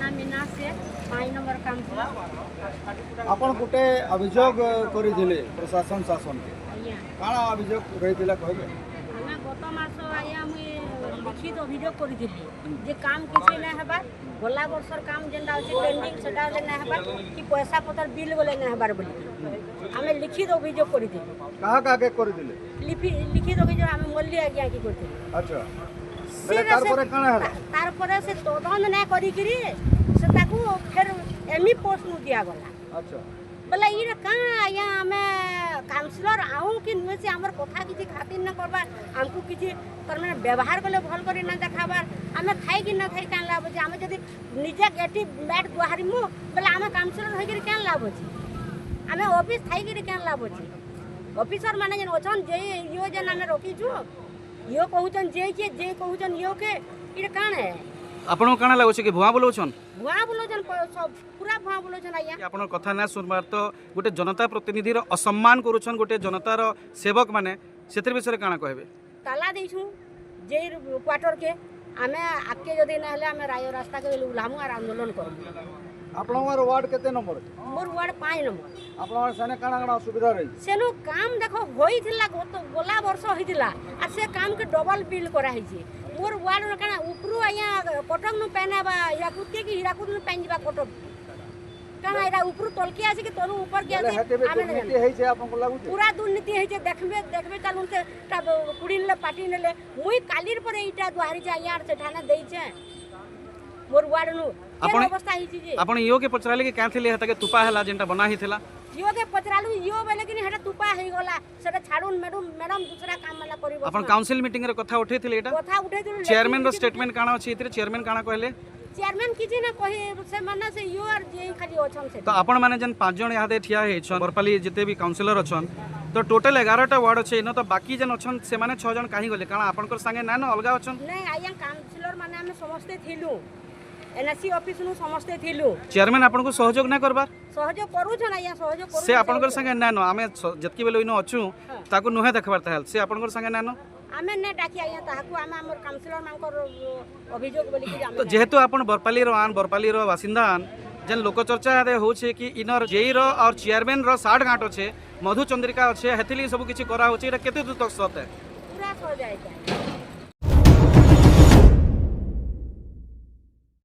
नाम मीना से 5 number councillor. आपण गोटे अभियोग करथिले प्रशासन शासन के आज्ञा काना अभियोग रहितिला कहबे? आमे गत मास आया मुई लिखित अभियोग करिथिली जे काम किछि नै हेबार, गला वर्षर काम जेंदा अछि पेंडिंग सेटा ले नै हेबार कि पैसा पतर बिल बोले नै हेबार बोली आमे लिखित अभियोग करिथिली। कहा के करथिले? लिखित अभियोग आमे मोल्ली आज्ञा की करथिली। अच्छा बेले तार परे काना हला? तार परे से तदन नै करि करी से ताकू फिर एमई पोस्ट नु दिया गला। अच्छा बोला ये का आया हमें काउंसिलर आऊँ कि नुहे से हमर कथा किसी खातिर न करबार हमको किसी तर मैंने व्यवहार कले भल करी न देखाबार आमे खाई कि न खाई कान लाभ अछि आमे जदी निजे गेटी बैट गुहारिमु बोला आमे काउंसिलर होई कि कान लाभ अछि आमे ऑफिस थाई कि कान लाभ अछि ऑफिसर माने जन ओछन जे यो जन आमे रोकी छु यो कहउचन जे कहउचन यो के इरे कान है आपन काना लागो कि भुआ बोलौछन भुआ बोलौचन सब पूरा भुआ बोलौचन आया आपन कथा ना सुनबार तो गोटे जनता प्रतिनिधि रो असम्मान करूछन गोटे जनता रो सेवक माने सेतिर विषय काना कहबे? ताला देइछु जे क्वार्टर के आमे आके जदी न हले आमे राय रास्ता के उलामु आर आंदोलन करू। आपनर वार्ड केते नंबर? मोर वार्ड 5 नंबर। आपनर सने काना असुविधा रही? सेनु काम देखो होइथिला गोला वर्ष होइथिला आ से काम के डबल बिल करा हिची मोर वार्ड रे काना उपरु आया कटक नु पेनाबा या कुत्ते की हीराकुद नु पेन जिबा कटक काना एरा उपरु तलके आसी के तनु ऊपर के आसी आमे नीति है छे आपन को लागु छे? पूरा दुर्नीति है छे देखबे चालू से कुड़ीन ले पार्टी ने ले मुई कालीर पर एटा दुहारी जा यार से ठाना देई छे मोर वार्ड नु आपण अवस्था हिची जे आपण यो के पचराले के काथिले हता के तुपा हला जेंटा बना हिथला यो के पचरालु यो बेले कि हेटा तुपा हेई गला सेटा छाडुन मैडम दूसरा काम वाला करिवो आपण काउंसिल मीटिंग रे कथा उठैथिले एटा कथा उठैथिलु चेयरमैन रो स्टेटमेंट काना अछि इतरे चेयरमैन काना कहले? चेयरमैन किछि ना कहि से माने से यो आर जे खाली अछन से तो आपण माने जन 5 जन यादे ठिया हे छन बरपाली जते भी काउंसिलर अछन तो टोटल 11टा वार्ड अछि न तो बाकी जन अछन से माने 6 जन काहे गले कारण आपनकर संगे ना न अलगा अछन? नहीं आया काउंसिलर माने हम समस्त थिलु एनएससी ऑफिस नु समस्त थिलु चेयरमैन आपन को सहयोग ना करबार सहयोग करू छन आया सहयोग करू से आपनकर संगे ना न आमे जतकी बेले इनो अछु ताको नुहे देखबार ताल से आपनकर संगे ना न आमे ने डाकी आया ताहाकू आमे हमर काउंसिलर मानकर अभियोग बोली कि तो जेहेतु आपन बरपाली रो बासिंदा जन लोक चर्चा यादे होछे कि इनर जेई रो और चेयरमैन रो 60 गांठ अछि मधु चंद्रिका अछि हेतिली सब किछि करा होछि एटा केते दूर तक सत है? पूरा सो जाय